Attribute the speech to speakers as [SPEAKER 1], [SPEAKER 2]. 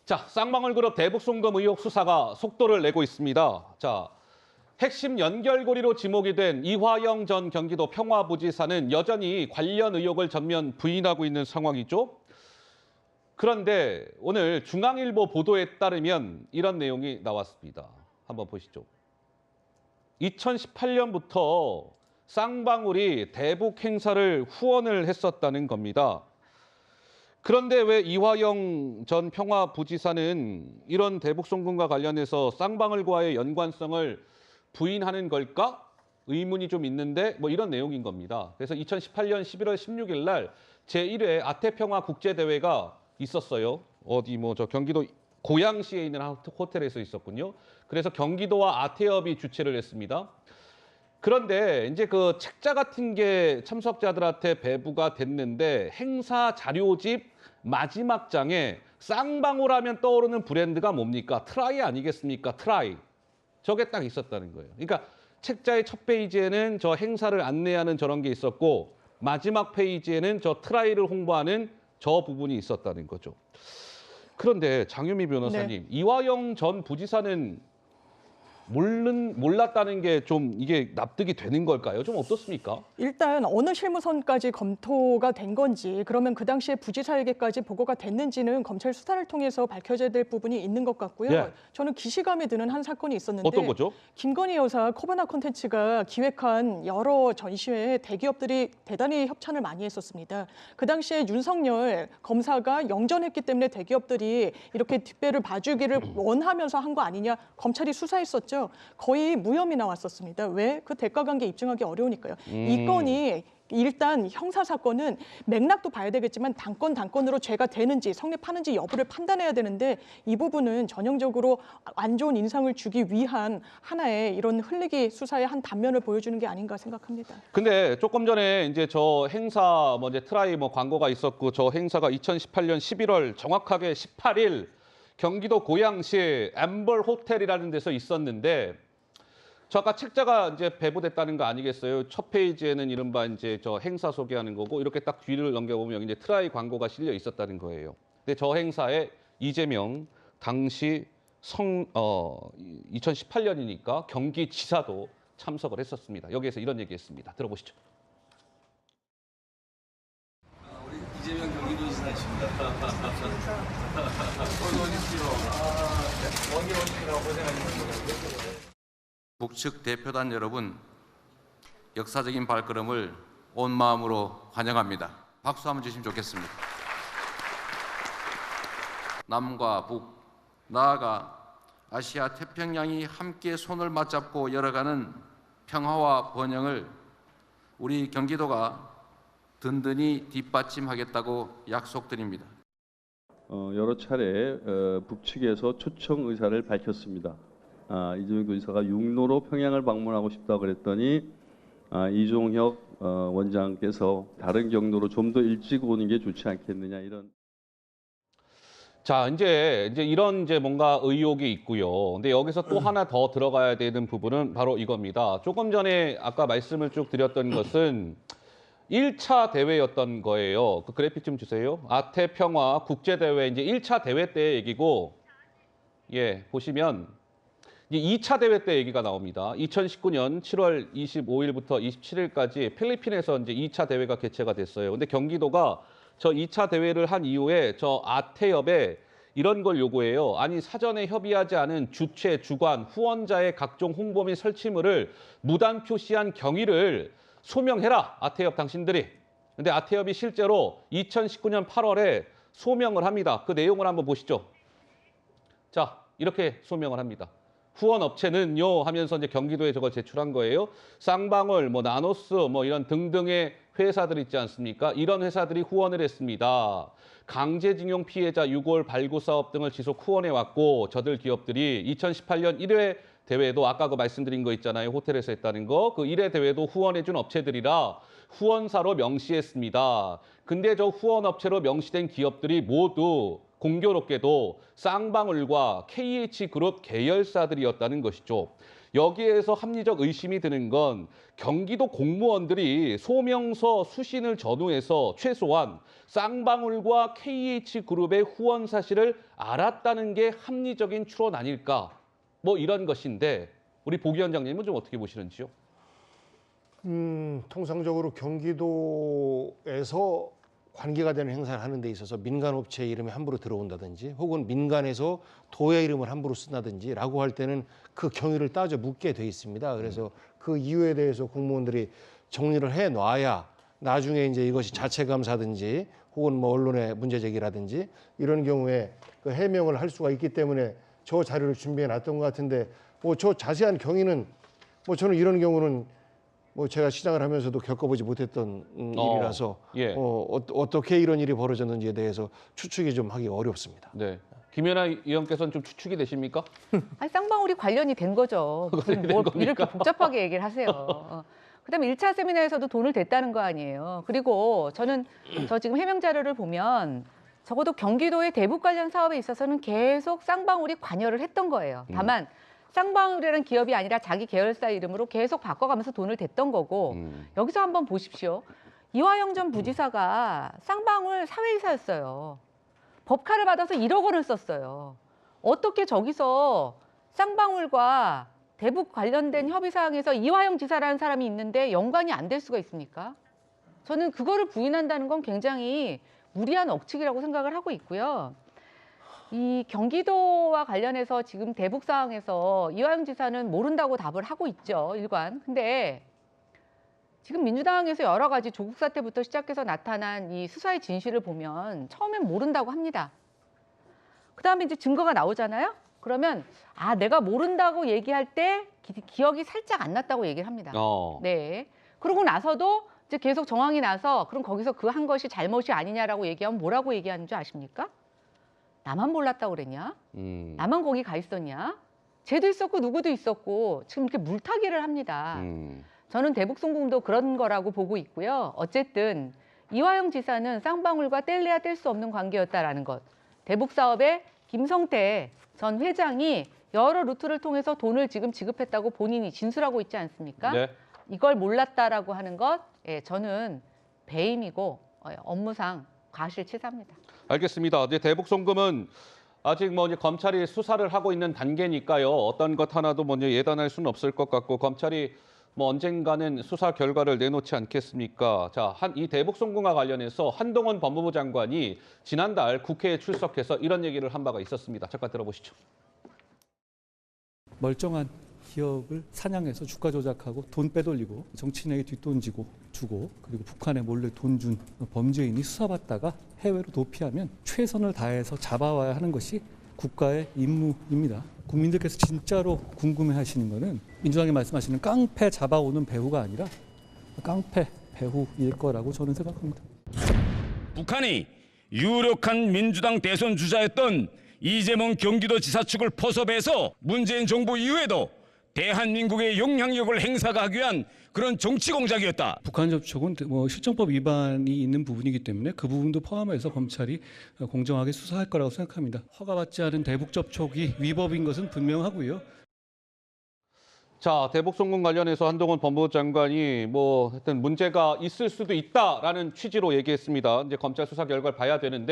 [SPEAKER 1] 자, 쌍방울그룹 대북송금 의혹 수사가 속도를 내고 있습니다. 자, 핵심 연결고리로 지목이 된 이화영 전 경기도 평화부지사는 여전히 관련 의혹을 전면 부인하고 있는 상황이죠. 그런데 오늘 중앙일보 보도에 따르면 이런 내용이 나왔습니다. 한번 보시죠. 2018년부터 쌍방울이 대북 행사를 후원을 했었다는 겁니다. 그런데 왜 이화영 전 평화부지사는 이런 대북 송금과 관련해서 쌍방울과의 연관성을 부인하는 걸까? 의문이 좀 있는데 뭐 이런 내용인 겁니다. 그래서 2018년 11월 16일 날 제1회 아태평화 국제대회가 있었어요. 어디 뭐 저 경기도 고양시에 있는 호텔에서 있었군요. 그래서 경기도와 아태협이 주최를 했습니다. 그런데 이제 그 책자 같은 게 참석자들한테 배부가 됐는데 행사 자료집 마지막 장에 쌍방울 하면 떠오르는 브랜드가 뭡니까? 트라이 아니겠습니까? 트라이. 저게 딱 있었다는 거예요. 그러니까 책자의 첫 페이지에는 저 행사를 안내하는 저런 게 있었고 마지막 페이지에는 저 트라이를 홍보하는 저 부분이 있었다는 거죠. 그런데 장유미 변호사님,
[SPEAKER 2] 네.
[SPEAKER 1] 이화영 전 부지사는 몰랐다는 게 좀 이게 납득이 되는 걸까요? 좀 어떻습니까?
[SPEAKER 2] 일단 어느 실무선까지 검토가 된 건지, 그러면 그 당시에 부지사에게까지 보고가 됐는지는 검찰 수사를 통해서 밝혀져야 될 부분이 있는 것 같고요.
[SPEAKER 1] 예.
[SPEAKER 2] 저는 기시감이 드는 한 사건이 있었는데
[SPEAKER 1] 어떤 거죠?
[SPEAKER 2] 김건희 여사 코바나 콘텐츠가 기획한 여러 전시회에 대기업들이 대단히 협찬을 많이 했었습니다. 그 당시에 윤석열 검사가 영전했기 때문에 대기업들이 이렇게 뒷배를 봐주기를 원하면서 한 거 아니냐, 검찰이 수사했었죠. 거의 무혐의 나왔었습니다. 왜? 그 대가관계 입증하기 어려우니까요. 이 건이 일단 형사 사건은 맥락도 봐야 되겠지만 단건으로 죄가 되는지 성립하는지 여부를 판단해야 되는데 이 부분은 전형적으로 안 좋은 인상을 주기 위한 하나의 이런 흘리기 수사의 한 단면을 보여주는 게 아닌가 생각합니다.
[SPEAKER 1] 근데 조금 전에 이제 저 행사 뭐 이제 트라이 뭐 광고가 있었고 저 행사가 2018년 11월 정확하게 18일 경기도 고양시 엠벌 호텔이라는 데서 있었는데 저 아까 책자가 이제 배부됐다는 거 아니겠어요? 첫 페이지에는 이른바 이제 저 행사 소개하는 거고 이렇게 딱 뒤를 넘겨보면 여기 이제 트라이 광고가 실려 있었다는 거예요. 근데 저 행사에 이재명 당시 2018년이니까 경기지사도 참석을 했었습니다. 여기에서 이런 얘기했습니다. 들어보시죠.
[SPEAKER 3] 우리 이재명 경기도지사이십니다. 어서 오십시오. 원기 오시느라 고생하셨습니다. 북측 대표단 여러분, 역사적인 발걸음을 온 마음으로 환영합니다. 박수 한번 주시면 좋겠습니다. 남과 북, 나아가 아시아 태평양이 함께 손을 맞잡고 열어가는 평화와 번영을 우리 경기도가 든든히 뒷받침하겠다고 약속드립니다.
[SPEAKER 4] 여러 차례 북측에서 초청 의사를 밝혔습니다. 이재명 도지사가 육로로 평양을 방문하고 싶다고 그랬더니 이종혁 원장께서 다른 경로로 좀 더 일찍 오는 게 좋지 않겠느냐 이런.
[SPEAKER 1] 자, 이제 이런 뭔가 의혹이 있고요. 근데 여기서 또 하나 더 들어가야 되는 부분은 바로 이겁니다. 조금 전에 아까 말씀을 쭉 드렸던 것은 1차 대회였던 거예요. 그 그래픽 좀 주세요. 아태평화 국제대회 이제 1차 대회 때 얘기고, 예, 보시면 이제 2차 대회 때 얘기가 나옵니다. 2019년 7월 25일부터 27일까지 필리핀에서 이제 2차 대회가 개최가 됐어요. 근데 경기도가 저 2차 대회를 한 이후에 저 아태협에 이런 걸 요구해요. 아니 사전에 협의하지 않은 주최, 주관, 후원자의 각종 홍보 및 설치물을 무단 표시한 경위를 소명해라. 아태협 당신들이. 근데 아태협이 실제로 2019년 8월에 소명을 합니다. 그 내용을 한번 보시죠. 자, 이렇게 소명을 합니다. 후원 업체는요 하면서 이제 경기도에 저걸 제출한 거예요. 쌍방울, 뭐 나노스, 뭐 이런 등등의 회사들 있지 않습니까? 이런 회사들이 후원을 했습니다. 강제징용 피해자 6월 발굴 사업 등을 지속 후원해 왔고 저들 기업들이 2018년 1회 대회도 아까 그 말씀드린 거 있잖아요. 호텔에서 했다는 거. 그 1회 대회도 후원해준 업체들이라 후원사로 명시했습니다. 근데 저 후원 업체로 명시된 기업들이 모두 공교롭게도 쌍방울과 KH그룹 계열사들이었다는 것이죠. 여기에서 합리적 의심이 드는 건 경기도 공무원들이 소명서 수신을 전후해서 최소한 쌍방울과 KH그룹의 후원 사실을 알았다는 게 합리적인 추론 아닐까? 뭐 이런 것인데 우리 보 위원장님은 좀 어떻게 보시는지요?
[SPEAKER 5] 통상적으로 경기도에서 관계가 되는 행사를 하는 데 있어서 민간업체 이름이 함부로 들어온다든지 혹은 민간에서 도의 이름을 함부로 쓴다든지라고 할 때는 그 경위를 따져 묻게 돼 있습니다. 그래서 그 이유에 대해서 공무원들이 정리를 해놔야 나중에 이제 이것이 자체감사든지 혹은 뭐 언론의 문제제기라든지 이런 경우에 그 해명을 할 수가 있기 때문에 저 자료를 준비해 놨던 것 같은데 뭐 저 자세한 경위는 뭐 저는 이런 경우는 뭐 제가 시장을 하면서도 겪어보지 못했던 일이라서
[SPEAKER 1] 예.
[SPEAKER 5] 어떻게 이런 일이 벌어졌는지에 대해서 추측이 좀 하기 어렵습니다.
[SPEAKER 1] 네. 김연아 의원께서는 좀 추측이 되십니까?
[SPEAKER 6] 아니, 쌍방울이 관련이 된 거죠. 무슨 뭘 이렇게 복잡하게 얘기를 하세요. 그다음에 1차 세미나에서도 돈을 댔다는 거 아니에요. 그리고 저는 저 지금 해명 자료를 보면 적어도 경기도의 대북 관련 사업에 있어서는 계속 쌍방울이 관여를 했던 거예요. 다만 쌍방울이라는 기업이 아니라 자기 계열사 이름으로 계속 바꿔가면서 돈을 댔던 거고 여기서 한번 보십시오. 이화영 전 부지사가 쌍방울 사회이사였어요. 법카를 받아서 1억 원을 썼어요. 어떻게 저기서 쌍방울과 대북 관련된 협의 사항에서 이화영 지사라는 사람이 있는데 연관이 안 될 수가 있습니까? 저는 그거를 부인한다는 건 굉장히 무리한 억측이라고 생각을 하고 있고요. 이 경기도와 관련해서 지금 대북 사항에서 이화영 지사는 모른다고 답을 하고 있죠, 일관. 근데 지금 민주당에서 여러 가지 조국 사태부터 시작해서 나타난 이 수사의 진실을 보면 처음엔 모른다고 합니다. 그다음에 이제 증거가 나오잖아요. 그러면 아, 내가 모른다고 얘기할 때 기억이 살짝 안 났다고 얘기를 합니다. 네. 그러고 나서도 이제 계속 정황이 나서 그럼 거기서 그 한 것이 잘못이 아니냐라고 얘기하면 뭐라고 얘기하는 줄 아십니까? 나만 몰랐다고 그랬냐? 나만 거기 가 있었냐? 쟤도 있었고 누구도 있었고 지금 이렇게 물타기를 합니다. 저는 대북 송금도 그런 거라고 보고 있고요. 어쨌든 이화영 지사는 쌍방울과 뗄래야 뗄 수 없는 관계였다라는 것. 대북 사업에 김성태 전 회장이 여러 루트를 통해서 돈을 지금 지급했다고 본인이 진술하고 있지 않습니까?
[SPEAKER 1] 네.
[SPEAKER 6] 이걸 몰랐다라고 하는 것, 예, 저는 배임이고 업무상 과실치사입니다.
[SPEAKER 1] 알겠습니다. 이제 대북 송금은 아직 뭐 이제 검찰이 수사를 하고 있는 단계니까요. 어떤 것 하나도 먼저 예단할 수는 없을 것 같고 검찰이 뭐 언젠가는 수사 결과를 내놓지 않겠습니까? 자, 이 대북 송금과 관련해서 한동훈 법무부 장관이 지난달 국회에 출석해서 이런 얘기를 한 바가 있었습니다. 잠깐 들어보시죠.
[SPEAKER 7] 멀쩡한 기업을 사냥해서 주가 조작하고 돈 빼돌리고 정치인에게 뒷돈 주고 그리고 북한에 몰래 돈 준 범죄인이 수사받다가 해외로 도피하면 최선을 다해서 잡아와야 하는 것이 국가의 임무입니다. 국민들께서 진짜로 궁금해하시는 것은 민주당이 말씀하시는 깡패 잡아오는 배후가 아니라 깡패 배후일 거라고 저는 생각합니다.
[SPEAKER 8] 북한이 유력한 민주당 대선 주자였던 이재명 경기도지사 측을 포섭해서 문재인 정부 이후에도 대한민국의 영향력을 행사하기 위한 그런 정치 공작이었다.
[SPEAKER 7] 북한 접촉은 실정법 위반이 있는 부분이기 때문에 그 부분도 포함해서 검찰이 공정하게 수사할 거라고 생각합니다. 허가받지 않은 대북 접촉이 위법인 것은 분명하고요.
[SPEAKER 1] 자, 대북 송금 관련해서 한동훈 법무부 장관이 뭐 하여튼 문제가 있을 수도 있다라는 취지로 얘기했습니다. 이제 검찰 수사 결과를 봐야 되는데